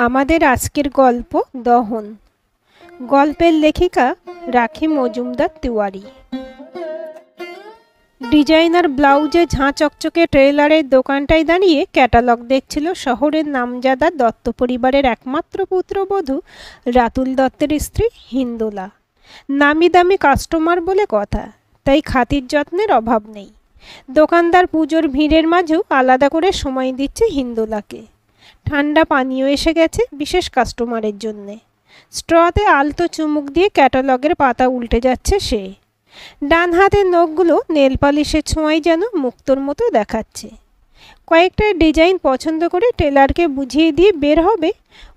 আমাদের আজকের গল্প দহন। গল্পের লেখিকা রাখি মজুমদার তিওয়ারি। ডিজাইনার ব্লাউজে ঝাঁ চকচকে ট্রেলারের দোকানটায় দাঁড়িয়ে ক্যাটালগ দেখছিল শহরের নামজাদা দত্ত পরিবারের একমাত্র পুত্রবধূ রাতুল দত্তের স্ত্রী হিন্দোলা। নামি দামি কাস্টমার বলে কথা, তাই খাতির যত্নের অভাব নেই। দোকানদার পুজোর ভিড়ের মাঝেও আলাদা করে সময় দিচ্ছে হিন্দোলাকে। ঠান্ডা পানীয় এসে গেছে বিশেষ কাস্টমারের জন্যে। স্ট্রতে আলতো চুমুক দিয়ে ক্যাটালগের পাতা উল্টে যাচ্ছে সে। ডান হাতের নখগুলো নেল পালিশের ছোঁয়ায় যেন মুক্তোর মতো দেখাচ্ছে। কয়েকটা ডিজাইন পছন্দ করে টেলারকে বুঝিয়ে দিয়ে বের হবে,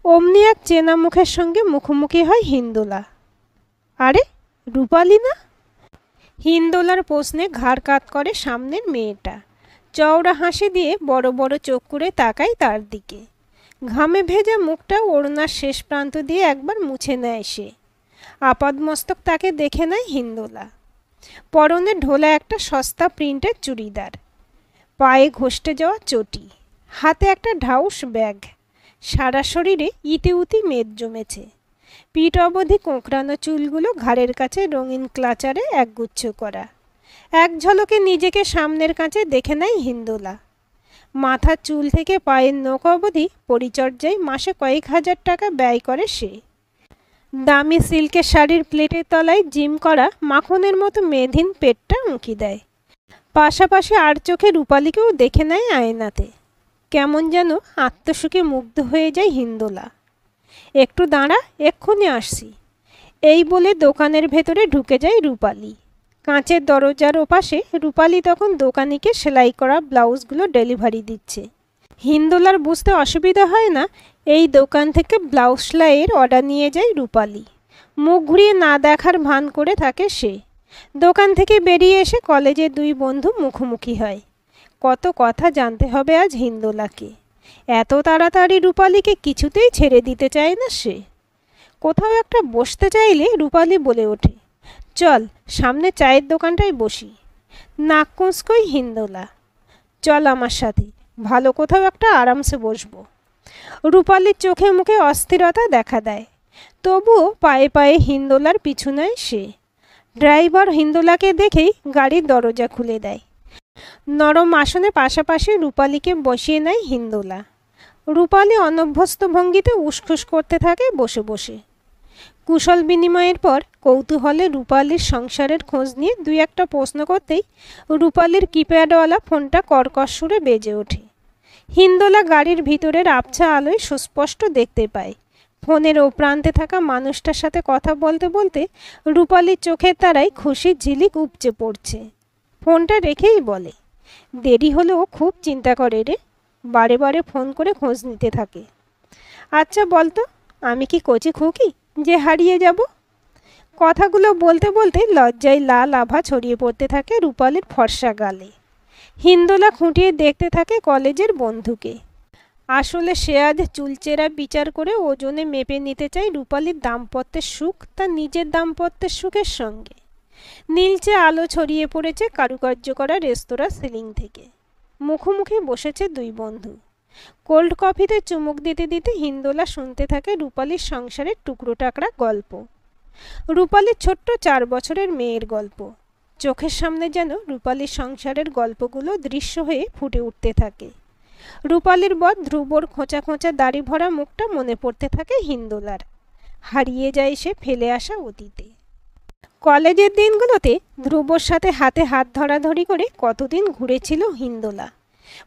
অমনি এক চেনা মুখের সঙ্গে মুখোমুখি হয় হিন্দোলা। আরে, রূপালী না? হিন্দোলার প্রশ্নে ঘাড় কাত করে সামনের মেয়েটা। চওড়া হাসি দিয়ে বড় বড় চোখ করে তাকায় তার দিকে। ঘামে ভেজা মুখটা ওড়নার শেষ প্রান্ত দিয়ে একবার মুছে নেয় সে। আপাদমস্তক তাকে দেখে নেয় হিন্দোলা। পরনে ঢোলা একটা সস্তা প্রিন্টের চুড়িদার, পায়ে ঘষটে যাওয়া চটি, হাতে একটা ঢাউস ব্যাগ। সারা শরীরে ইতিউতি মেদ জমেছে। পিঠ অবধি কোঁকড়ানো চুলগুলো ঘাড়ের কাছে রঙিন ক্লাচারে একগুচ্ছ করা। এক ঝলকে নিজেকে সামনের কাছে দেখে নেয় হিন্দোলা। মাথার চুল থেকে পায়ের নখ অবধি পরিচর্যায় মাসে কয়েক হাজার টাকা ব্যয় করে সে। দামি সিল্কের শাড়ির প্লেটের তলায় জিম করা মাখনের মতো মেধহীন পেটটা উঁকি দেয়। পাশাপাশি আর চোখে রূপালীকেও দেখে নেয় আয়নাতে। কেমন যেন আত্মসুখে মুগ্ধ হয়ে যায় হিন্দোলা। একটু দাঁড়া, এক্ষুনি আসছি, এই বলে দোকানের ভেতরে ঢুকে যায় রূপালী। কাঁচের দরজার ওপাশে রূপালী তখন দোকানিকে সেলাই করা ব্লাউজগুলো ডেলিভারি দিচ্ছে। হিন্দোলার বুঝতে অসুবিধা হয় না এই দোকান থেকে ব্লাউজ সেলাইয়ের অর্ডার নিয়ে যায় রূপালী। মুখ ঘুরিয়ে না দেখার ভান করে থাকে সে। দোকান থেকে বেরিয়ে এসে কলেজের দুই বন্ধু মুখোমুখি হয়। কত কথা জানতে হবে আজ হিন্দোলাকে। এত তাড়াতাড়ি রূপালীকে কিছুতেই ছেড়ে দিতে চায় না সে। কোথাও একটা বসতে চাইলে রূপালী বলে ওঠে, চল সামনে চায়ের দোকানটায় বসি। নাক কুঁচকোয় হিন্দোলা, চল আমার সাথে, ভালো কোথাও একটা আরামসে বসবো। রূপালীর চোখে মুখে অস্থিরতা দেখা দেয়, তবুও পায়ে পায়ে হিন্দোলার পিছু নেয় সে। ড্রাইভার হিন্দোলাকে দেখেই গাড়ির দরজা খুলে দেয়। নরম আসনে পাশাপাশি রূপালীকে বসিয়ে নেয় হিন্দোলা। রূপালী অনভ্যস্ত ভঙ্গিতে উসখুস করতে থাকে বসে বসে। কুশল বিনিময়ের পর কৌতূহলে রূপালীর সংসারের খোঁজ নিয়ে দুই একটা প্রশ্ন করতেই রূপালীর কিপ্যাডওয়ালা ফোনটা কর্কশ সুরে বেজে ওঠে। হিন্দোলা গাড়ির ভিতরের আবছা আলোয় সুস্পষ্ট দেখতে পায় ফোনের ও প্রান্তে থাকা মানুষটার সাথে কথা বলতে বলতে রূপালীর চোখের তারায় খুশির ঝিলিক উপচে পড়ছে। ফোনটা রেখেই বলে, দেরি হলেও খুব চিন্তা করে রে, বারে বারে ফোন করে খোঁজ নিতে থাকে। আচ্ছা বলতো, আমি কি কচি খুকি যে হারিয়ে যাব? কথাগুলো বলতে বলতে লজ্জায় লাল আভা ছড়িয়ে পড়তে থাকে রূপালীর ফর্সা গালে। হিন্দোলা খুঁটিয়ে দেখতে থাকে কলেজের বন্ধুকে। আসলে সে আজ চুলচেরা বিচার করে ওজনে মেপে নিতে চায় রূপালীর দাম্পত্যের সুখ তার নিজের দাম্পত্যের সুখের সঙ্গে। নীলচে আলো ছড়িয়ে পড়েছে কারুকার্য করা রেস্তোরাঁ সিলিং থেকে। মুখোমুখি বসেছে দুই বন্ধু। কোল্ড কফিতে চুমুক দিতে দিতে হিন্দোলা শুনতে থাকে রূপালীর সংসারের টুকরো টাকরা গল্প। রূপালীর ছোট্ট 4 বছরের মেয়ের গল্প। চোখের সামনে যেন রূপালীর সংসারের গল্পগুলো দৃশ্য হয়ে ফুটে উঠতে থাকে। রূপালীর বর ধ্রুবর খোঁচা খোঁচা দাড়ি ভরা মুখটা মনে পড়তে থাকে হিন্দোলার। হারিয়ে যায় সে ফেলে আসা অতীতে। কলেজের দিনগুলোতে ধ্রুবর সাথে হাতে হাত ধরাধরি করে কতদিন ঘুরেছিল হিন্দোলা।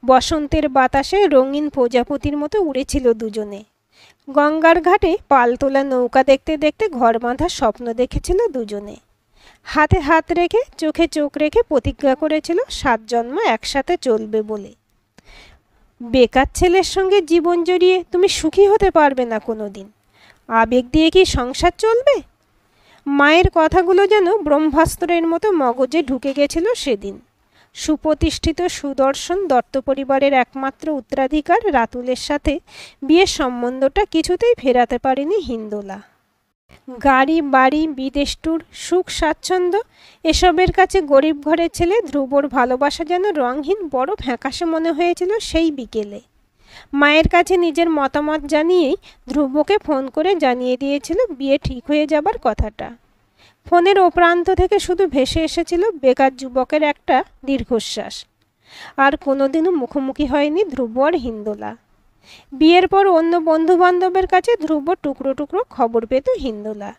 বসন্তের বাতাসে রঙিন প্রজাপতির মতো উড়েছিল দুজনে। গঙ্গার ঘাটে পালতোলা নৌকা দেখতে দেখতে ঘর বাঁধা স্বপ্ন দেখেছিল দুজনে। হাতে হাত রেখে চোখে চোখ রেখে প্রতিজ্ঞা করেছিল 7 জন্ম একসাথে চলবে বলে। বেকার ছেলের সঙ্গে জীবন জড়িয়ে তুমি সুখী হতে পারবে না কোনোদিন। আবেগ দিয়ে কি সংসার চলবে? মায়ের কথাগুলো যেন ব্রহ্মাস্ত্রের মতো মগজে ঢুকে গেছিল সেদিন। সুপ্রতিষ্ঠিত সুদর্শন দত্ত পরিবারের একমাত্র উত্তরাধিকার রাতুলের সাথে বিয়ের সম্বন্ধটা কিছুতেই ফেরাতে পারেনি হিন্দোলা। গাড়ি বাড়ি বিদেশ ট্যুর সুখ স্বাচ্ছন্দ্য এসবের কাছে গরিব ঘরের ছেলে ধ্রুবর ভালোবাসা যেন রঙহীন বড় ফ্যাকাশে মনে হয়েছিল সেই বিকেলে। মায়ের কাছে নিজের মতামত জানিয়েই ধ্রুবকে ফোন করে জানিয়ে দিয়েছিল বিয়ে ঠিক হয়ে যাবার কথাটা। ফোনের ও প্রান্ত থেকে শুধু ভেসে এসেছিল বেকার যুবকের একটা দীর্ঘশ্বাস। আর কোনোদিনও মুখোমুখি হয়নি ধ্রুব আর হিন্দোলা। বিয়ের পর অন্য বন্ধু বান্ধবের কাছে ধ্রুব টুকরো টুকরো খবর পেত হিন্দোলা।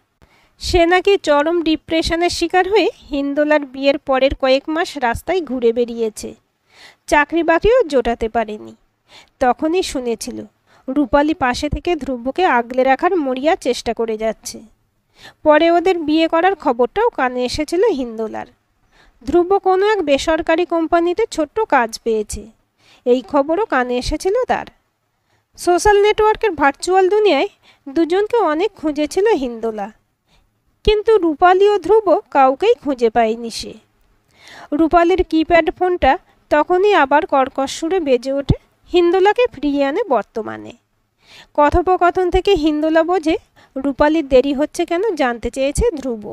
সে নাকি চরম ডিপ্রেশনের শিকার হয়ে হিন্দোলার বিয়ের পরের কয়েক মাস রাস্তায় ঘুরে বেরিয়েছে, চাকরি বাকরিও জোটাতে পারেনি। তখনই শুনেছিল রূপালী পাশে থেকে ধ্রুবকে আগলে রাখার মরিয়া চেষ্টা করে যাচ্ছে। পরে ওদের বিয়ে করার খবরটাও কানে এসেছিল হিন্দোলার। ধ্রুব কোনো এক বেসরকারি কোম্পানিতে ছোট্ট কাজ পেয়েছে, এই খবরও কানে এসেছিল তার। সোশ্যাল নেটওয়ার্কের ভার্চুয়াল দুনিয়ায় দুজনকে অনেক খুঁজেছিল হিন্দোলা, কিন্তু রূপালী ও ধ্রুব কাউকেই খুঁজে পায়নি সে। রূপালীর কিপ্যাড ফোনটা তখনই আবার কর্কশ সুরে বেজে ওঠে হিন্দোলাকে ফিরিয়ে আনে বর্তমানে। কথোপকথন থেকে হিন্দোলা বোঝে রূপালীর দেরি হচ্ছে কেন জানতে চেয়েছে ধ্রুব।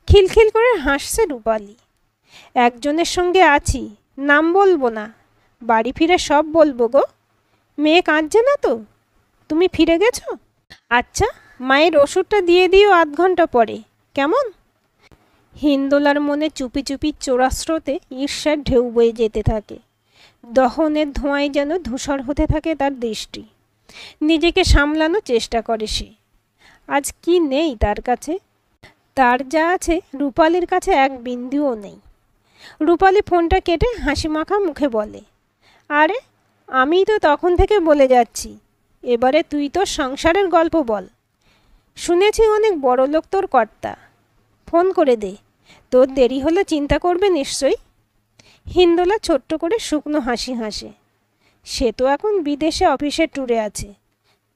খিলখিল করে হাসছে রূপালী। একজনের সঙ্গে আছি, নাম বলবো না, বাড়ি ফিরে সব বলবো গো। মেয়ে কাঁদছে না তো? তুমি ফিরে গেছো? আচ্ছা, মায়ের ওষুধটা দিয়ে দিও আধ ঘন্টা পরে, কেমন? হিন্দোলার মনে চুপি চুপি চোরাস্রোতে ঈর্ষার ঢেউ বয়ে যেতে থাকে। দহনের ধোঁয়ায় যেন ধূসর হতে থাকে তার দৃষ্টি। নিজেকে সামলানোর চেষ্টা করে সে। আজ কি নেই তার কাছে? তার যা আছে রূপালীর কাছে এক বিন্দুও নেই। রূপালী ফোনটা কেটে হাসি মাখা মুখে বলে, আরে আমিই তো তখন থেকে বলে যাচ্ছি, এবারে তুই তোর সংসারের গল্প বল। শুনেছি অনেক বড় লোক তোর কর্তা। ফোন করে দে, তোর দেরি হলে চিন্তা করবে নিশ্চয়ই। হিন্দোলা ছোট্ট করে শুকনো হাসি হাসে। সে তো এখন বিদেশে অফিসের ট্যুরে আছে।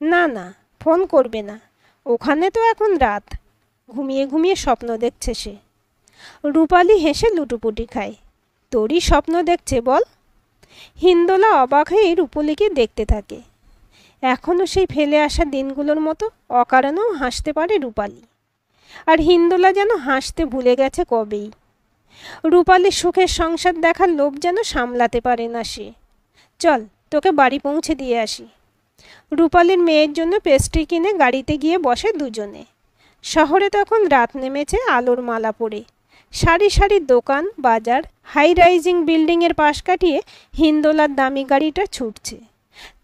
না না, ফোন করবে না, ওখানে তো এখন রাত। ঘুমিয়ে ঘুমিয়ে স্বপ্ন দেখছে সে। রূপালী হেসে লুটুপুটি খায়। তোরই স্বপ্ন দেখছে বল? হিন্দোলা অবাক হয়ে রূপালীকে দেখতে থাকে। এখনও সেই ফেলে আসা দিনগুলোর মতো অকারণেও হাসতে পারে রূপালী। আর হিন্দোলা যেন হাসতে ভুলে গেছে কবেই। রূপালীর সুখের সংসার দেখার লোভ যেন সামলাতে পারে না সে। চল তোকে বাড়ি পৌঁছে দিয়ে আসি। রূপালীর মেয়ের জন্য পেস্ট্রি কিনে গাড়িতে গিয়ে বসে দুজনে। শহরে তখন রাত নেমেছে আলোর মালা পড়ে। সারি সারি দোকান, বাজার, হাই রাইজিং বিল্ডিংয়ের পাশ কাটিয়ে হিন্দোলার দামি গাড়িটা ছুটছে।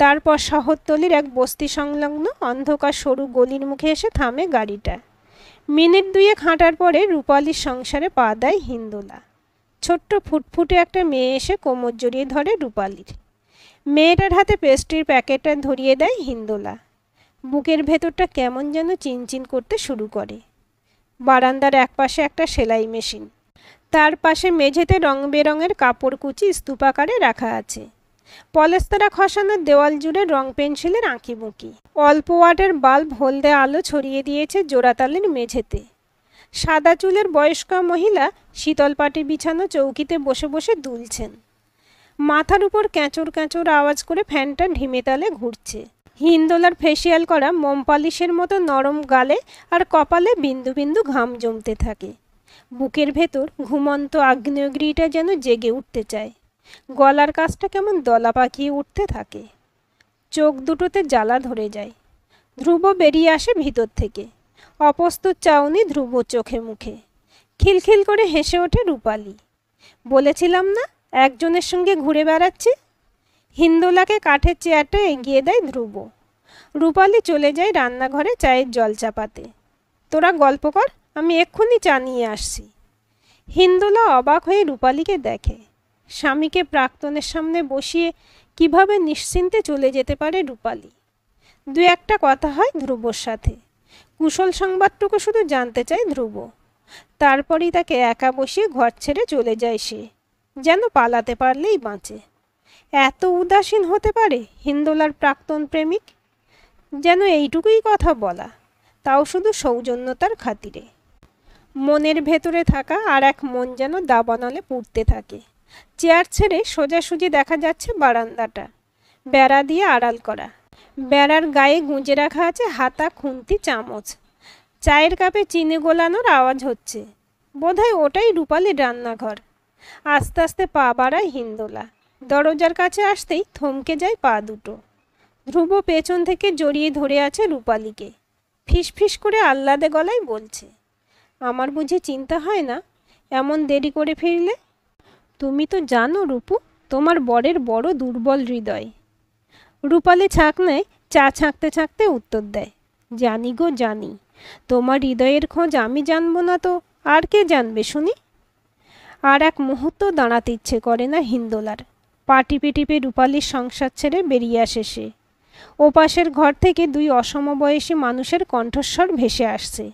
তারপর শহরতলির এক বস্তি সংলগ্ন অন্ধকার সরু গলির মুখে এসে থামে গাড়িটা। মিনিট দুয়েক হাঁটার পরে রূপালীর সংসারে পা দেয় হিন্দোলা। ছোট্ট ফুটফুটে একটা মেয়ে এসে কোমর জড়িয়ে ধরে রূপালীর। মেয়েটার হাতে পেস্ট্রির প্যাকেটটা ধরিয়ে দেয় হিন্দোলা। বুকের ভেতরটা কেমন যেন চিনচিন করতে শুরু করে। বারান্দার একপাশে একটা সেলাই মেশিন, তার পাশে মেঝেতে রং বেরঙের কাপড় কুচি স্তূপাকারে রাখা আছে। পলেস্তারা খসানো দেওয়াল জুড়ে রং পেন্সিলের আঁকিবুঁকি। অল্প ওয়াটের বাল্ব হলদে আলো ছড়িয়ে দিয়েছে জোড়াতালের মেঝেতে। সাদা চুলের বয়স্ক মহিলা শীতল পাটি বিছানো চৌকিতে বসে বসে দুলছেন। মাথার উপর ক্যাঁচর ক্যাঁচর আওয়াজ করে ফ্যানটা ঢিমে তালে ঘুরছে। হিন্দোলার ফেসিয়াল করা মোম পালিশের মতো নরম গালে আর কপালে বিন্দু বিন্দু ঘাম জমতে থাকে। বুকের ভেতর ঘুমন্ত আগ্নেয়গিরিটা যেন জেগে উঠতে চায়। গলার কাছটা কেমন দলা পাকিয়ে উঠতে থাকে। চোখ দুটোতে জ্বালা ধরে যায়। ধ্রুব বেরিয়ে আসে ভিতর থেকে। অপ্রস্তুত চাউনি ধ্রুব চোখে মুখে। খিলখিল করে হেসে ওঠে রূপালী। বলেছিলাম না একজনের সঙ্গে ঘুরে বেড়াচ্ছি। হিন্দোলাকে কাঠের চেয়ারটা এগিয়ে দেয় ধ্রুব। রূপালী চলে যায় রান্নাঘরে চায়ের জল চাপাতে। তোরা গল্প কর, আমি এক্ষুনি চা নিয়ে আসছি। হিন্দোলা অবাক হয়ে রূপালীকে দেখে। স্বামীকে প্রাক্তনের সামনে বসিয়ে কিভাবে নিশ্চিন্তে চলে যেতে পারে রূপালী। দু একটা কথা হয় ধ্রুবর সাথে। কুশল সংবাদটুকু শুধু জানতে চায় ধ্রুব। তারপরই তাকে একা বসিয়ে ঘর ছেড়ে চলে যায় সে, যেন পালাতে পারলেই বাঁচে। এত উদাসীন হতে পারে হিন্দোলার প্রাক্তন প্রেমিক? যেন এইটুকুই কথা বলা, তাও শুধু সৌজন্যতার খাতিরে। মনের ভেতরে থাকা আর এক মন যেন দাবানলে পুড়তে থাকে। চেয়ার ছেড়ে সোজাসুজি দেখা যাচ্ছে বারান্দাটা, বেড়া দিয়ে আড়াল করা। বেড়ার গায়ে গুঁজে রাখা আছে হাতা, খুন্তি, চামচ। চায়ের কাপে চিনি গোলানোর আওয়াজ হচ্ছে। বোধহয় ওটাই রূপালীর রান্নাঘর। আস্তে আস্তে পা বাড়ায় হিন্দোলা। দরজার কাছে আসতেই থমকে যায় পা দুটো। ধ্রুব পেছন থেকে জড়িয়ে ধরে আছে রূপালীকে। ফিসফিস করে আহ্লাদে গলায় বলছে, আমার বুঝি চিন্তা হয় না এমন দেরি করে ফিরলে? তুমি তো জানো রূপু, তোমার বরের বড় দুর্বল হৃদয়। রূপালী ছাঁক নেয়, চা ছাঁকতে ছাঁকতে উত্তর দেয়, জানি গো জানি, তোমার হৃদয়ের খোঁজ আমি জানবো না তো আর কে জানবে শুনি। আর এক মুহূর্ত দাঁড়াতে ইচ্ছে করে না হিন্দোলার। পা টিপে টিপে রূপালীর সংসার ছেড়ে বেরিয়ে আসে সে। ওপাশের ঘর থেকে দুই অসমবয়সী মানুষের কণ্ঠস্বর ভেসে আসছে।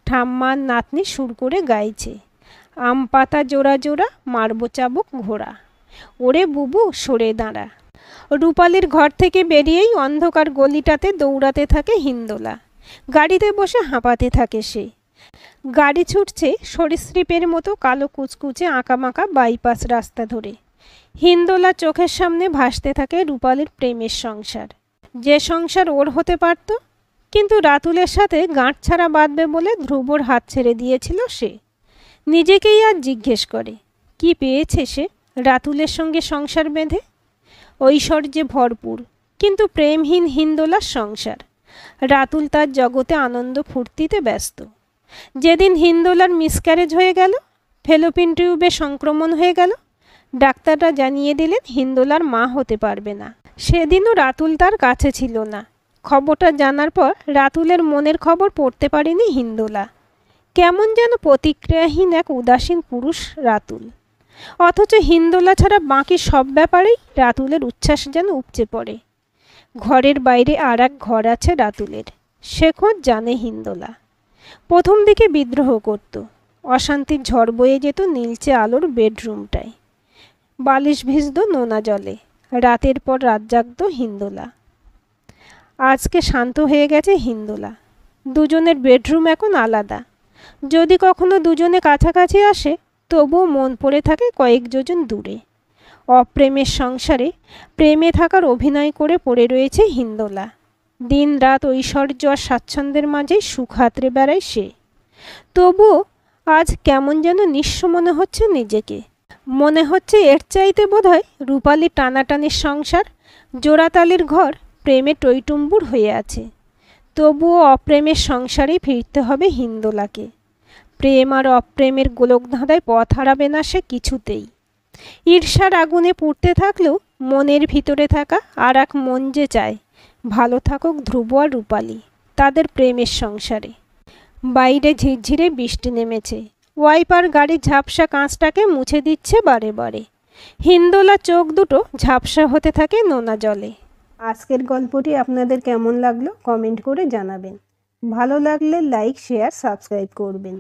ঠাম্মার নাতনি সুর করে গাইছে, আম পাতা জোড়া জোড়া মারবো চাবুক ঘোড়া, ওরে বুবু সরে দাঁড়া। রূপালীর ঘর থেকে বেরিয়েই অন্ধকার গলিটাতে দৌড়াতে থাকে হিন্দোলা। গাড়িতে বসে হাঁপাতে থাকে সে। গাড়ি ছুটছে সরীসৃপের মতো কালো কুচকুচে আঁকামাঁকা বাইপাস রাস্তা ধরে। হিন্দোলা চোখের সামনে ভাসতে থাকে রূপালীর প্রেমের সংসার, যে সংসার ওর হতে পারত, কিন্তু রাতুলের সাথে গাঁটছাড়া বাঁধবে বলে ধ্রুবর হাত ছেড়ে দিয়েছিল সে। নিজেকেই আর জিজ্ঞেস করে, কি পেয়েছে সে রাতুলের সঙ্গে সংসার বেঁধে? ঐশ্বর্যে ভরপুর কিন্তু প্রেমহীন হিন্দোলার সংসার। রাতুল তার জগতে আনন্দ ফুর্তিতে ব্যস্ত। যেদিন হিন্দোলার মিসক্যারেজ হয়ে গেল, ফেলোপিন টিউবে সংক্রমণ হয়ে গেল, ডাক্তাররা জানিয়ে দিলেন হিন্দোলার মা হতে পারবে না, সেদিনও রাতুল তার কাছে ছিল না। খবরটা জানার পর রাতুলের মনের খবর পড়তে পারেনি হিন্দোলা। কেমন যেন প্রতিক্রিয়াহীন এক উদাসীন পুরুষ রাতুল। অথচ হিন্দোলা ছাড়া বাকি সব ব্যাপারেই রাতুলের উচ্ছ্বাস যেন উপচে পড়ে। ঘরের বাইরে আর এক ঘর আছে রাতুলের, সে খোঁজ জানে হিন্দোলা। প্রথম দিকে বিদ্রোহ করত, অশান্তির ঝড় বয়ে যেত নীলচে আলোর বেডরুমটায়। বালিশ ভিজত নোনা জলে, রাতের পর রাত জাগত হিন্দোলা। আজকে শান্ত হয়ে গেছে হিন্দোলা। দুজনের বেডরুম এখন আলাদা। যদি কখনো দুজনে কাছাকাছি আসে, তবুও মন পড়ে থাকে কয়েক যোজন দূরে। অপ্রেমের সংসারে প্রেমে থাকার অভিনয় করে পড়ে রয়েছে হিন্দোলা। দিন রাত ঐশ্বর্য আর স্বাচ্ছন্দ্যের মাঝেই সুখ হাতড়ে বেড়ায় সে। তবুও আজ কেমন যেন নিঃস্ব মনে হচ্ছে নিজেকে। মনে হচ্ছে এর চাইতে বোধহয় রূপালী টানাটানির সংসার, জোড়াতালির ঘর প্রেমে টইটুম্বুর হয়ে আছে। তবুও অপ্রেমের সংসারেই ফিরতে হবে হিন্দোলাকে। প্রেম আর অপ্রেমের গোলকধাঁধায় পথ হারাবে না সে কিছুতেই। ঈর্ষার আগুনে পুড়তে থাকলেও মনের ভিতরে থাকা আর এক মন যে চায় ভালো থাকুক ধ্রুব আর রূপালী তাদের প্রেমের সংসারে। বাইরে ঝিরঝিরে বৃষ্টি নেমেছে। ওয়াইপার গাড়ির ঝাপসা কাঁচটাকে মুছে দিচ্ছে বারে বারে। হিন্দোলা চোখ দুটো ঝাপসা হতে থাকে নোনা জলে। আজকের গল্পটি আপনাদের কেমন লাগলো কমেন্ট করে জানাবেন। ভালো লাগলে লাইক, শেয়ার, সাবস্ক্রাইব করবেন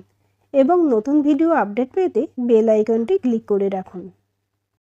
এবং নতুন ভিডিও আপডেট পেতে বেল আইকনটি ক্লিক করে রাখুন।